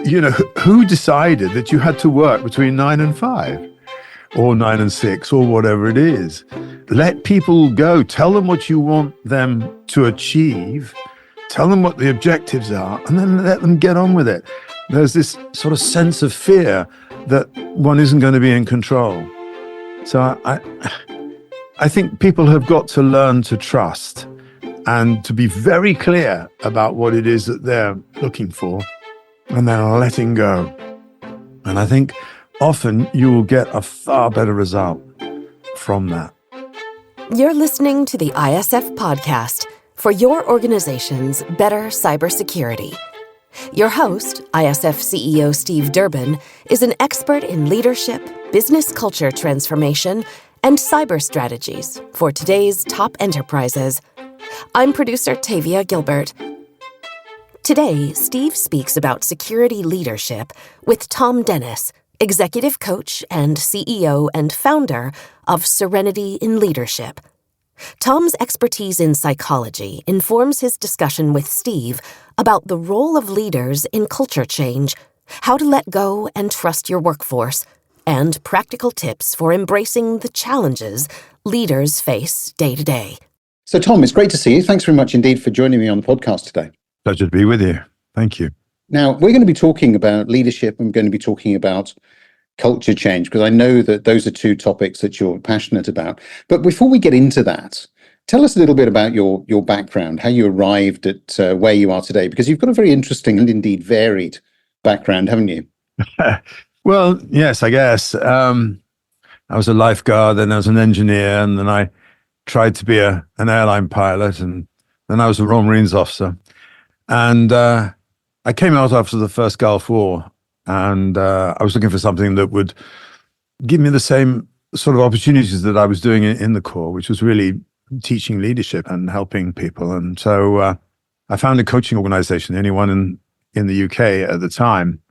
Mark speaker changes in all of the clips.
Speaker 1: who decided that you had to work between 9 and 5 or 9 and 6 or whatever it is? Let people go. Tell them what you want them to achieve. Tell them what the objectives are, and then let them get on with it. There's this sort of sense of fear that one isn't going to be in control. So I think people have got to learn to trust and to be very clear about what it is that they're looking for, and then letting go. And I think often you will get a far better result from that.
Speaker 2: You're listening to the ISF podcast for your organization's better cybersecurity. Your host, ISF CEO Steve Durbin, is an expert in leadership, business culture transformation, and cyber strategies for today's top enterprises. I'm producer Tavia Gilbert. Today, Steve speaks about security leadership with Thom Dennis, executive coach and CEO and founder of Serenity in Leadership. Thom's expertise in psychology informs his discussion with Steve about the role of leaders in culture change, how to let go and trust your workforce, and practical tips for embracing the challenges leaders face day to day.
Speaker 3: So, Thom, it's great to see you. Thanks very much indeed for joining me on the podcast today.
Speaker 1: Pleasure to be with you. Thank you.
Speaker 3: Now, we're going to be talking about leadership. I'm going to be talking about culture change, because I know that those are two topics that you're passionate about. But before we get into that, tell us a little bit about your background, how you arrived at where you are today, because you've got a very interesting and indeed varied background, haven't you?
Speaker 1: Well, yes, I guess. I was a lifeguard, then I was an engineer, and then I tried to be an airline pilot, and then I was a Royal Marines officer. And I came out after the first Gulf War, and I was looking for something that would give me the same sort of opportunities that I was doing in the Corps, which was really teaching leadership and helping people. And so I found a coaching organization, the only one in the UK at the time,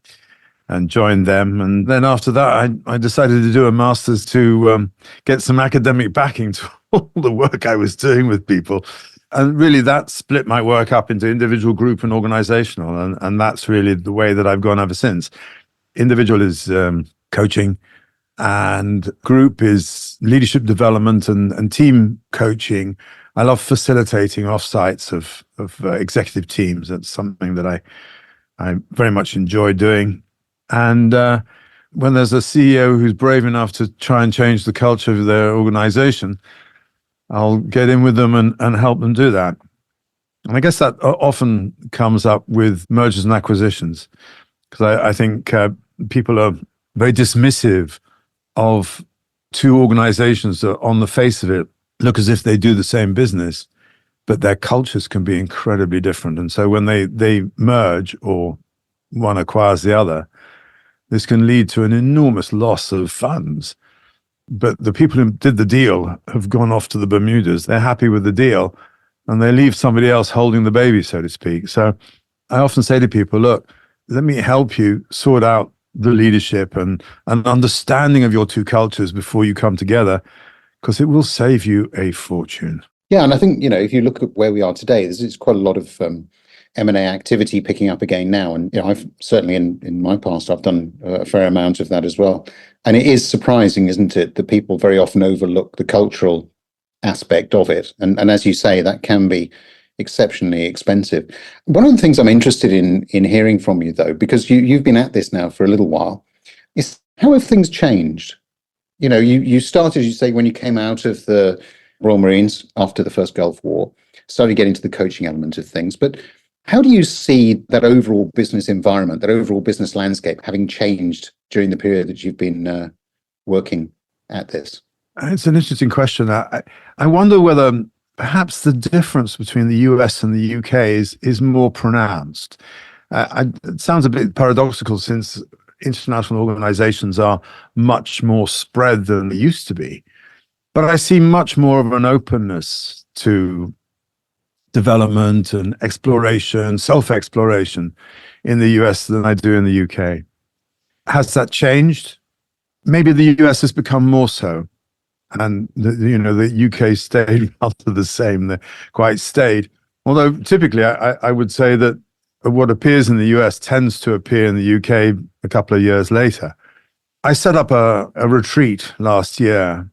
Speaker 1: and joined them. And then after that, I decided to do a master's to get some academic backing to all the work I was doing with people. And really that split my work up into individual, group, and organizational. And that's really the way that I've gone ever since. Individual is coaching, and group is leadership development and team coaching. I love facilitating offsites of executive teams. That's something that I very much enjoy doing. And when there's a CEO who's brave enough to try and change the culture of their organization, I'll get in with them and help them do that. And I guess that often comes up with mergers and acquisitions, because I think people are very dismissive of two organizations that on the face of it look as if they do the same business, but their cultures can be incredibly different. And so when they merge or one acquires the other, this can lead to an enormous loss of funds. But the people who did the deal have gone off to the Bermudas. They're happy with the deal, and they leave somebody else holding the baby, so to speak. So I often say to people, look, let me help you sort out the leadership and an understanding of your two cultures before you come together, because it will save you a fortune.
Speaker 3: Yeah, and I think, if you look at where we are today, there's quite a lot of M&A activity picking up again now. And I've certainly in my past, I've done a fair amount of that as well. And it is surprising, isn't it, that people very often overlook the cultural aspect of it. And as you say, that can be exceptionally expensive. One of the things I'm interested in hearing from you, though, because you've been at this now for a little while, is how have things changed? You started, you say, when you came out of the Royal Marines after the first Gulf War, started getting to the coaching element of things. But how do you see that overall business environment, that overall business landscape having changed during the period that you've been working at this?
Speaker 1: It's an interesting question. I wonder whether perhaps the difference between the US and the UK is more pronounced. It sounds a bit paradoxical, since international organizations are much more spread than they used to be. But I see much more of an openness to development and exploration, self-exploration in the US than I do in the UK. Has that changed? Maybe the US has become more so. And the UK stayed rather the same, they're quite staid. Although typically I would say that what appears in the US tends to appear in the UK a couple of years later. I set up a retreat last year,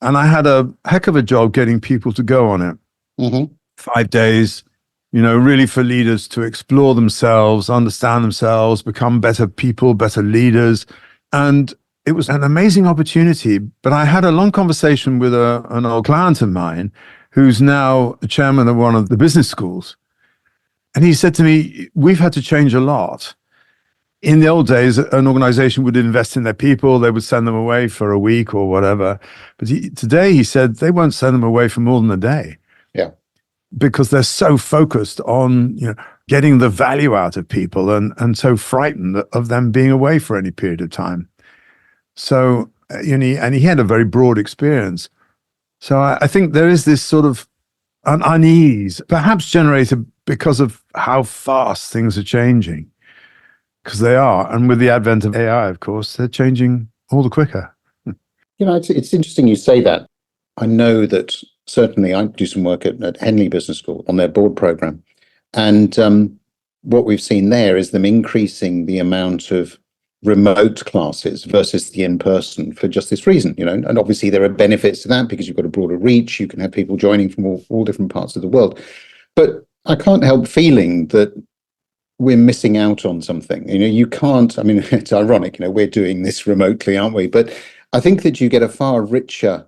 Speaker 1: and I had a heck of a job getting people to go on it.
Speaker 3: Mm-hmm.
Speaker 1: 5 days, really for leaders to explore themselves, understand themselves, become better people, better leaders. And it was an amazing opportunity. But I had a long conversation with an old client of mine who's now the chairman of one of the business schools. And he said to me, we've had to change a lot. In the old days, an organization would invest in their people. They would send them away for a week or whatever. But today, he said, they won't send them away for more than a day.
Speaker 3: Yeah.
Speaker 1: Because they're so focused on getting the value out of people and so frightened of them being away for any period of time. So, and he had a very broad experience. So I think there is this sort of an unease, perhaps generated because of how fast things are changing. Because they are. And with the advent of AI, of course, they're changing all the quicker.
Speaker 3: It's interesting you say that. I know that certainly I do some work at Henley Business School on their board program. And what we've seen there is them increasing the amount of remote classes versus the in-person for just this reason, and obviously there are benefits to that because you've got a broader reach. You can have people joining from all different parts of the world. But I can't help feeling that we're missing out on something. You can't, it's ironic, we're doing this remotely, aren't we? But I think that you get a far richer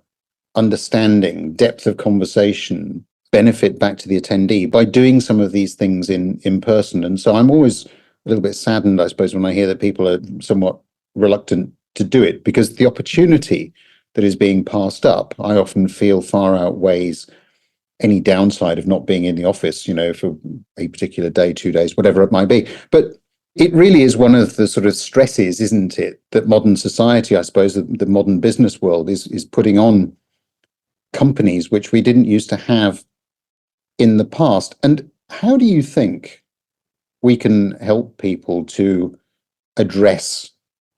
Speaker 3: understanding, depth of conversation, benefit back to the attendee by doing some of these things in person. And so I'm always a little bit saddened, I suppose, when I hear that people are somewhat reluctant to do it, because the opportunity that is being passed up, I often feel far outweighs any downside of not being in the office, for a particular day, 2 days, whatever it might be. But it really is one of the sort of stresses, isn't it, that modern society, I suppose, the modern business world is putting on companies, which we didn't used to have in the past. And how do you think we can help people to address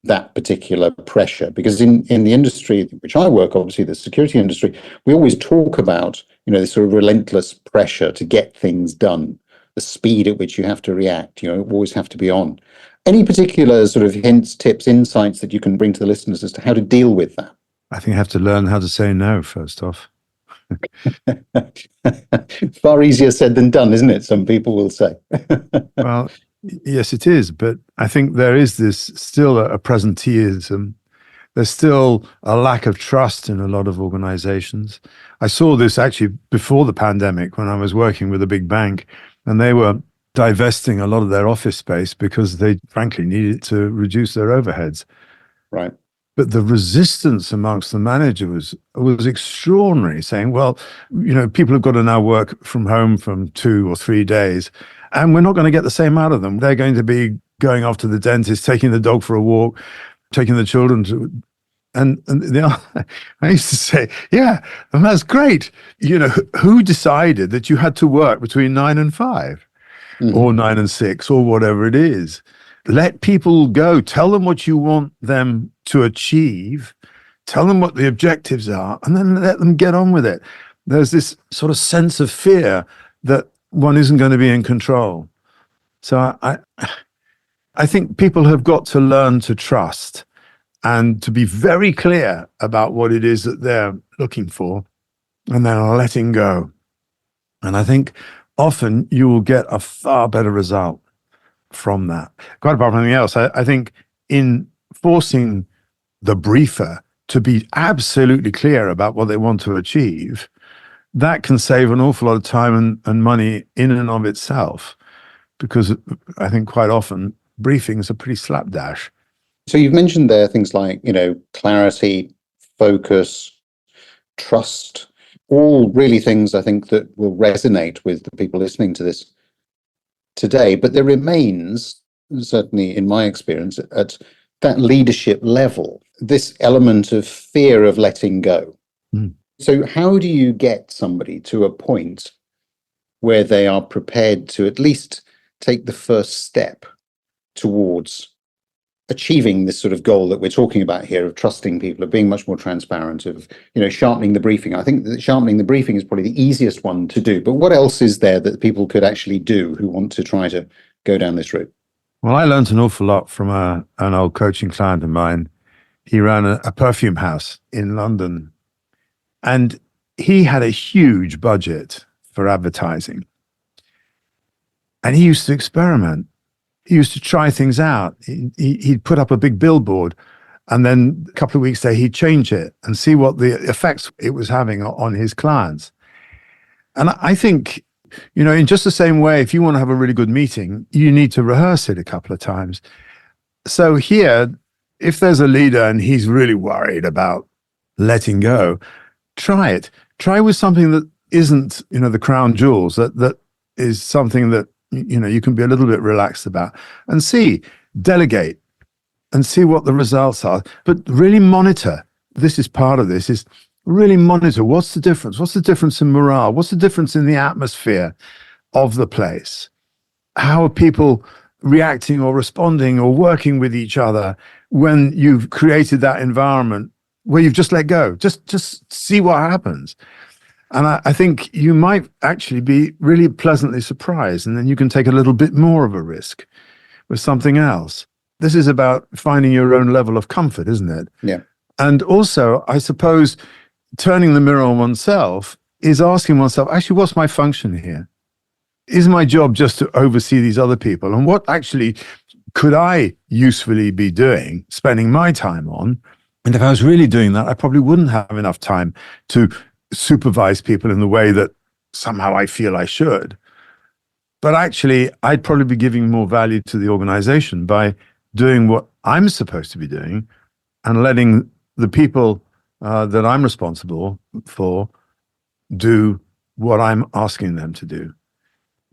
Speaker 3: that particular pressure? Because in the industry which I work, obviously the security industry, we always talk about this sort of relentless pressure to get things done, the speed at which you have to react, always have to be on. Any particular sort of hints, tips, insights that you can bring to the listeners as to how to deal with that?
Speaker 1: I think I have to learn how to say no first off.
Speaker 3: Far easier said than done, isn't it? Some people will say.
Speaker 1: Well, yes, it is. But I think there is this still a presenteeism. There's still a lack of trust in a lot of organizations. I saw this actually before the pandemic when I was working with a big bank, and they were divesting a lot of their office space because they frankly needed to reduce their overheads.
Speaker 3: Right.
Speaker 1: But the resistance amongst the managers was extraordinary, saying, well, people have got to now work from home from 2 or 3 days, and we're not going to get the same out of them. They're going to be going off to the dentist, taking the dog for a walk, taking the children to, and I used to say, yeah, and that's great. Who decided that you had to work between 9 and 5 or 9 and 6 or whatever it is? Let people go. Tell them what you want them to achieve. Tell them what the objectives are, and then let them get on with it. There's this sort of sense of fear that one isn't going to be in control. So I think people have got to learn to trust and to be very clear about what it is that they're looking for, and then letting go. And I think often you will get a far better result from that. Quite apart from anything else, I think in forcing the briefer to be absolutely clear about what they want to achieve, that can save an awful lot of time and money in and of itself, because I think quite often briefings are pretty slapdash.
Speaker 3: So you've mentioned there things like, clarity, focus, trust, all really things I think that will resonate with the people listening to this today. But there remains, certainly in my experience, at that leadership level, this element of fear of letting go. So how do you get somebody to a point where they are prepared to at least take the first step towards achieving this sort of goal that we're talking about here, of trusting people, of being much more transparent, of sharpening the briefing? I think that sharpening the briefing is probably the easiest one to do. But what else is there that people could actually do who want to try to go down this route?
Speaker 1: Well, I learned an awful lot from an old coaching client of mine. He ran a perfume house in London, and he had a huge budget for advertising. And he used to experiment. He used to try things out. He'd put up a big billboard, and then a couple of weeks later, he'd change it and see what the effects it was having on his clients. And I think, in just the same way, if you want to have a really good meeting, you need to rehearse it a couple of times. So here, if there's a leader and he's really worried about letting go, try it. Try with something that isn't, the crown jewels, that is something that, you can be a little bit relaxed about, and delegate and see what the results are. But really monitor. This is part of this, is really monitor. What's the difference? What's the difference in morale? What's the difference in the atmosphere of the place? How are people reacting or responding or working with each other when you've created that environment where you've just let go? Just see what happens. And I think you might actually be really pleasantly surprised, and then you can take a little bit more of a risk with something else. This is about finding your own level of comfort, isn't it?
Speaker 3: Yeah.
Speaker 1: And also, I suppose, turning the mirror on oneself is asking oneself, actually, what's my function here? Is my job just to oversee these other people? And what actually could I usefully be doing, spending my time on? And if I was really doing that, I probably wouldn't have enough time to supervise people in the way that somehow I feel I should. But actually, I'd probably be giving more value to the organization by doing what I'm supposed to be doing and letting the people that I'm responsible for do what I'm asking them to do.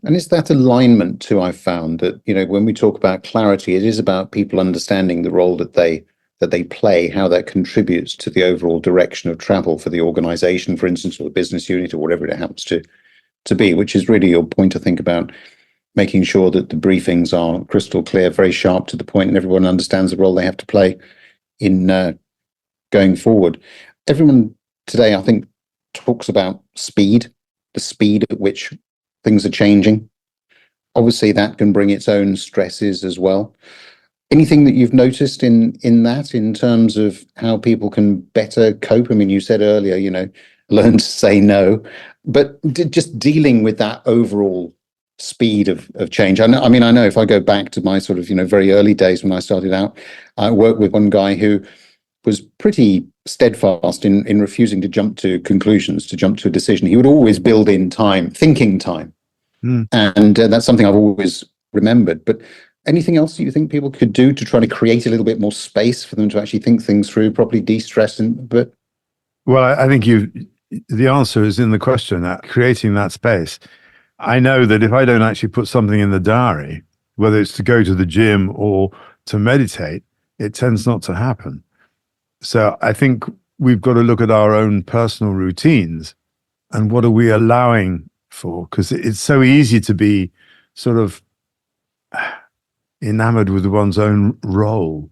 Speaker 3: And it's that alignment too, I've found that, when we talk about clarity, it is about people understanding the role that they play, how that contributes to the overall direction of travel for the organization, for instance, or the business unit, or whatever it happens to be, which is really your point, I think, about making sure that the briefings are crystal clear, very sharp to the point, and everyone understands the role they have to play in going forward. Everyone today, I think, talks about speed, the speed at which things are changing. Obviously, that can bring its own stresses as well. Anything that you've noticed in that, in terms of how people can better cope? I mean, you said earlier, learn to say no, but just dealing with that overall speed of change. I know if I go back to my sort of, very early days when I started out, I worked with one guy who was pretty steadfast in refusing to jump to conclusions, to jump to a decision. He would always build in time, thinking time. And that's something I've always remembered. But anything else that you think people could do to try to create a little bit more space for them to actually think things through, properly de-stress a bit?
Speaker 1: Well, I think the answer is in the question, that creating that space. I know that if I don't actually put something in the diary, whether it's to go to the gym or to meditate, it tends not to happen. So I think we've got to look at our own personal routines and what are we allowing for? Because it's so easy to be sort of enamored with one's own role.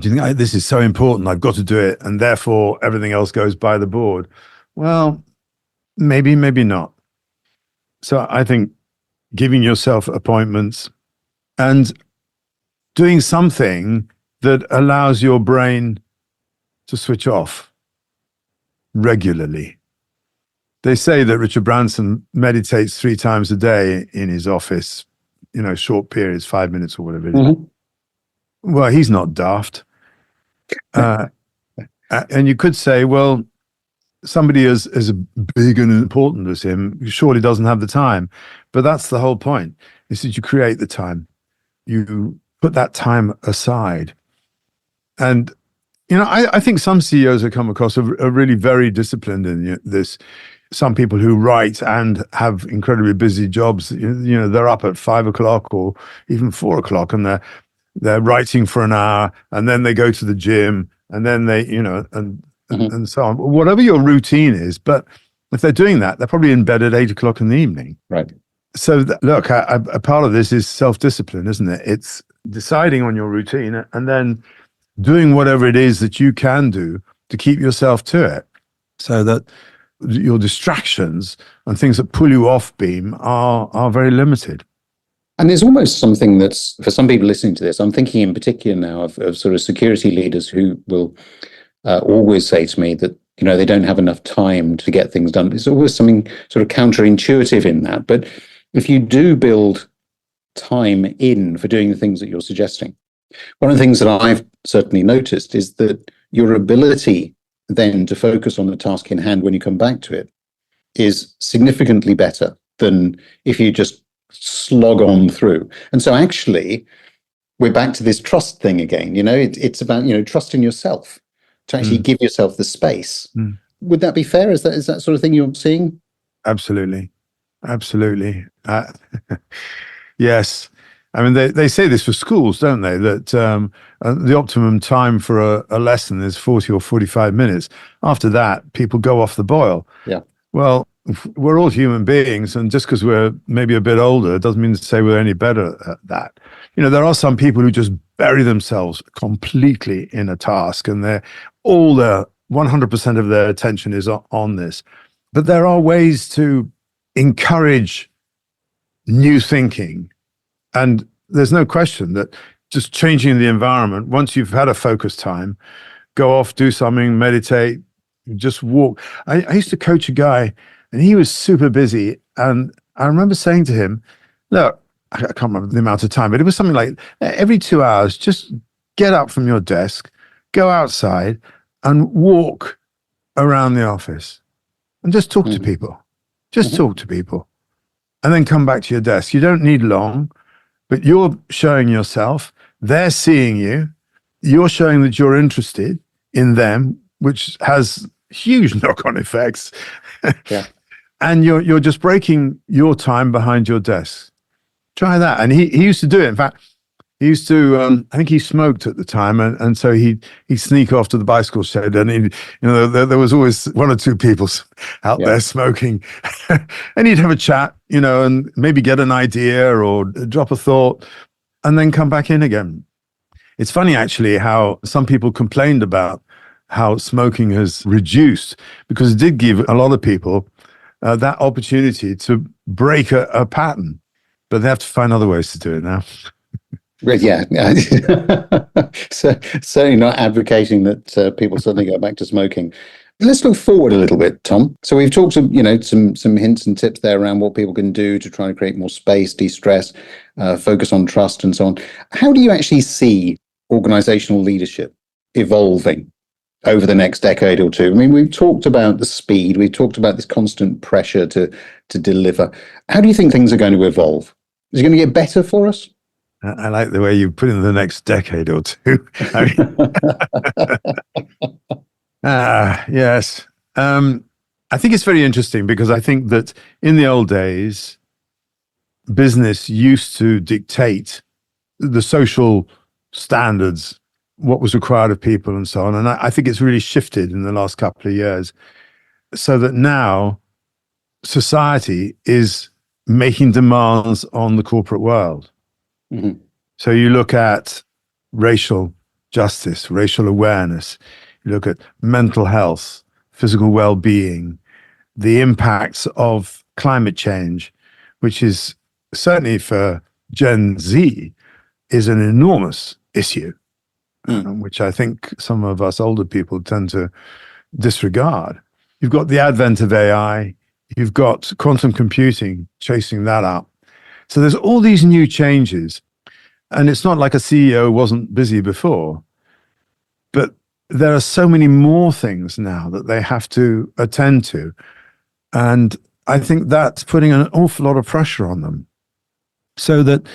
Speaker 1: Do you think, this is so important, I've got to do it, and therefore everything else goes by the board? Well, maybe not. So I think giving yourself appointments and doing something that allows your brain to switch off regularly. They say that Richard Branson meditates 3 times a day in his office, short periods, 5 minutes or whatever it is. Mm-hmm. Well, he's not daft. And you could say, well, somebody as big and important as him surely doesn't have the time. But that's the whole point, is that you create the time. You put that time aside. And, I think some CEOs I come across are really very disciplined in this. Some people who write and have incredibly busy jobs, they're up at 5 o'clock or even 4 o'clock, and they're writing for an hour, and then they go to the gym, and then they, and so on. Whatever your routine is, but if they're doing that, they're probably in bed at 8 o'clock in the evening.
Speaker 3: Right.
Speaker 1: So look, a part of this is self-discipline, isn't it? It's deciding on your routine and then doing whatever it is that you can do to keep yourself to it, so that your distractions and things that pull you off beam are very limited.
Speaker 3: And there's almost something that's, for some people listening to this, I'm thinking in particular now of sort of security leaders who will always say to me that, they don't have enough time to get things done. There's always something sort of counterintuitive in that. But if you do build time in for doing the things that you're suggesting, one of the things that I've certainly noticed is that your ability then to focus on the task in hand when you come back to it is significantly better than if you just slog on through. And so actually, we're back to this trust thing again. It's about, trust in yourself to actually give yourself the space. Would that be fair? Is that sort of thing you're seeing?
Speaker 1: Absolutely. Yes. I mean, they say this for schools, don't they? That the optimum time for a lesson is 40 or 45 minutes. After that, people go off the boil.
Speaker 3: Yeah.
Speaker 1: Well, we're all human beings, and just because we're maybe a bit older doesn't mean to say we're any better at that. There are some people who just bury themselves completely in a task, and their 100% of their attention is on this. But there are ways to encourage new thinking. And there's no question that just changing the environment, once you've had a focus time, go off, do something, meditate, just walk. I used to coach a guy, and he was super busy. And I remember saying to him, look, I can't remember the amount of time, but it was something like every 2 hours, just get up from your desk, go outside and walk around the office and just talk to people. Just talk to people. And then come back to your desk. You don't need long, but you're showing yourself. They're seeing you. You're showing that you're interested in them, which has huge knock-on effects.
Speaker 3: Yeah.
Speaker 1: And you're just breaking your time behind your desk. Try that. And he used to do it. In fact, he used to, I think he smoked at the time. And so he'd sneak off to the bicycle shed, and there was always one or two people out there smoking. And he'd have a chat, and maybe get an idea or drop a thought and then come back in again. It's funny, actually, how some people complained about how smoking has reduced, because it did give a lot of people that opportunity to break a pattern. But they have to find other ways to do it now.
Speaker 3: Yeah. So certainly not advocating that people suddenly go back to smoking. Let's look forward a little bit, Thom. So we've talked some hints and tips there around what people can do to try and create more space, de-stress, focus on trust and so on. How do you actually see organizational leadership evolving over the next decade or two? I mean, we've talked about the speed, we've talked about this constant pressure to deliver. How do you think things are going to evolve? Is it going to get better for us?
Speaker 1: I like the way you put in the next decade or two. Yes. I think it's very interesting, because I think that in the old days, business used to dictate the social standards, what was required of people and so on. And I think it's really shifted in the last couple of years, so that now society is making demands on the corporate world. Mm-hmm. So you look at racial justice, racial awareness, you look at mental health, physical well-being, the impacts of climate change, which is certainly for Gen Z is an enormous issue, which I think some of us older people tend to disregard. You've got the advent of AI, you've got quantum computing chasing that up. So there's all these new changes. And it's not like a CEO wasn't busy before, but there are so many more things now that they have to attend to. And I think that's putting an awful lot of pressure on them. So that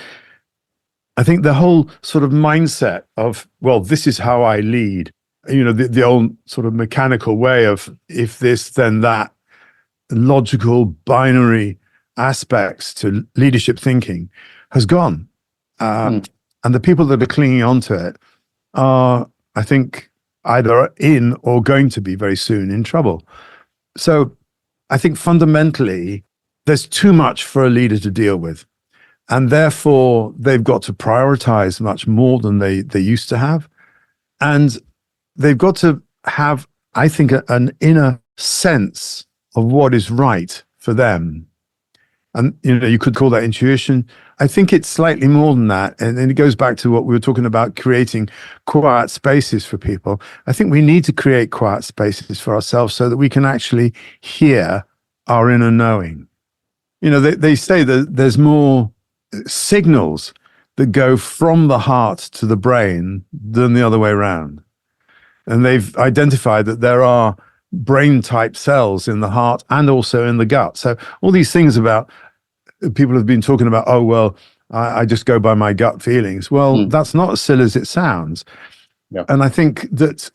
Speaker 1: I think the whole sort of mindset of, well, this is how I lead, the old sort of mechanical way of if this, then that, logical binary aspects to leadership thinking has gone. And the people that are clinging onto it are, I think, either in or going to be very soon in trouble. So I think fundamentally, there's too much for a leader to deal with. And therefore, they've got to prioritize much more than they used to have. And they've got to have, I think, an inner sense of what is right for them. And, you could call that intuition. I think it's slightly more than that. And it goes back to what we were talking about, creating quiet spaces for people. I think we need to create quiet spaces for ourselves so that we can actually hear our inner knowing. They say that there's more signals that go from the heart to the brain than the other way around. And they've identified that there are brain type cells in the heart and also in the gut. So all these things about people have been talking about, oh, well, I just go by my gut feelings. Well, that's not as silly as it sounds.
Speaker 3: Yeah.
Speaker 1: And I think that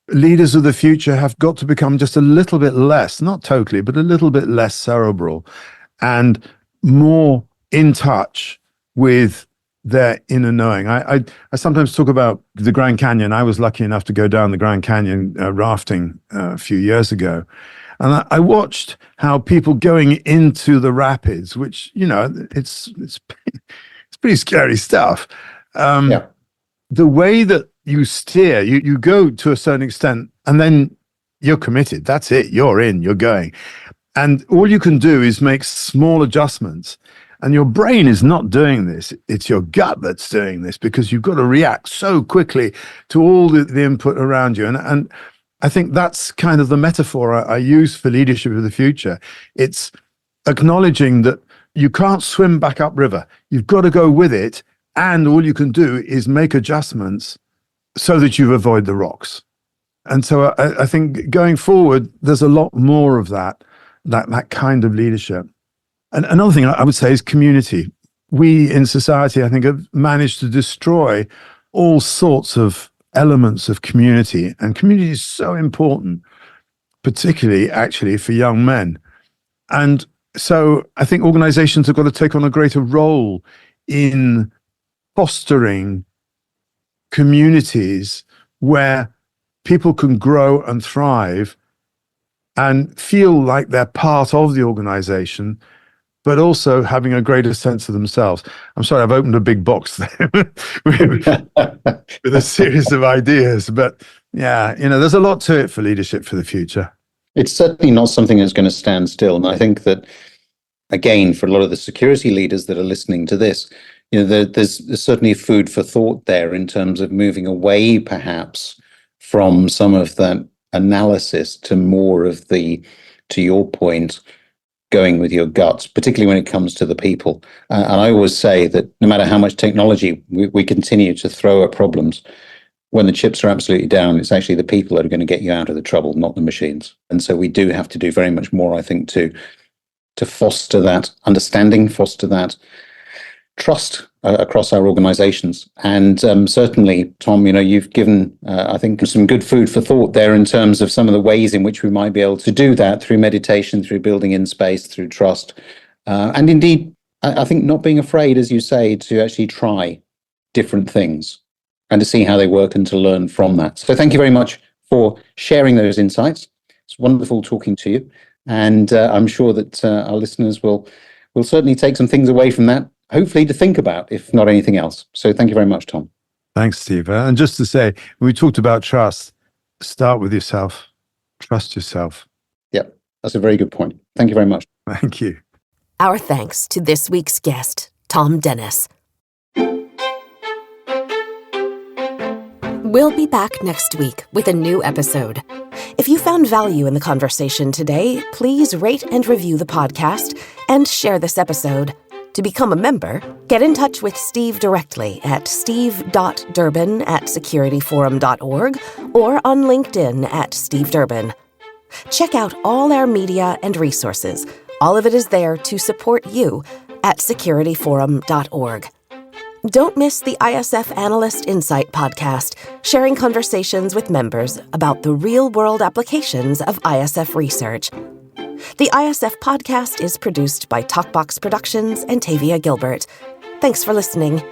Speaker 1: leaders of the future have got to become just a little bit less, not totally, but a little bit less cerebral and more in touch with their inner knowing. I sometimes talk about the Grand Canyon. I was lucky enough to go down the Grand Canyon rafting a few years ago. And I watched how people going into the rapids, which, it's pretty scary stuff.
Speaker 3: Yeah.
Speaker 1: The way that you steer, you go to a certain extent and then you're committed. That's it. You're in, you're going. And all you can do is make small adjustments. And your brain is not doing this. It's your gut that's doing this because you've got to react so quickly to all the input around you. And I think that's kind of the metaphor I use for leadership of the future. It's acknowledging that you can't swim back upriver. You've got to go with it. And all you can do is make adjustments so that you avoid the rocks. And so I think going forward, there's a lot more of that kind of leadership. And another thing I would say is community. We in society, I think, have managed to destroy all sorts of elements of community. And community is so important, particularly actually for young men. And so I think organizations have got to take on a greater role in fostering communities where people can grow and thrive and feel like they're part of the organization, but also having a greater sense of themselves. I'm sorry, I've opened a big box there with a series of ideas, but yeah, there's a lot to it for leadership for the future.
Speaker 3: It's certainly not something that's going to stand still. And I think that, again, for a lot of the security leaders that are listening to this, there's certainly food for thought there in terms of moving away, perhaps, from some of that analysis to more of the, to your point, going with your guts, particularly when it comes to the people. And I always say that no matter how much technology we continue to throw at problems, when the chips are absolutely down, it's actually the people that are going to get you out of the trouble, not the machines. And so we do have to do very much more, I think, to foster that understanding, foster that trust across our organizations. And certainly, Thom, you've given, I think, some good food for thought there in terms of some of the ways in which we might be able to do that through meditation, through building in space, through trust. And indeed, I think not being afraid, as you say, to actually try different things and to see how they work and to learn from that. So thank you very much for sharing those insights. It's wonderful talking to you. And I'm sure that our listeners will certainly take some things away from that, hopefully to think about, if not anything else. So thank you very much, Thom.
Speaker 1: Thanks, Steve. And just to say, when we talked about trust, start with yourself. Trust yourself.
Speaker 3: Yep, that's a very good point. Thank you very much.
Speaker 1: Thank you.
Speaker 2: Our thanks to this week's guest, Thom Dennis. We'll be back next week with a new episode. If you found value in the conversation today, please rate and review the podcast and share this episode. To become a member, get in touch with Steve directly at steve.durbin@securityforum.org or on LinkedIn at Steve Durbin. Check out all our media and resources. All of it is there to support you at securityforum.org. Don't miss the ISF Analyst Insight podcast, sharing conversations with members about the real-world applications of ISF research. The ISF podcast is produced by Talkbox Productions and Tavia Gilbert. Thanks for listening.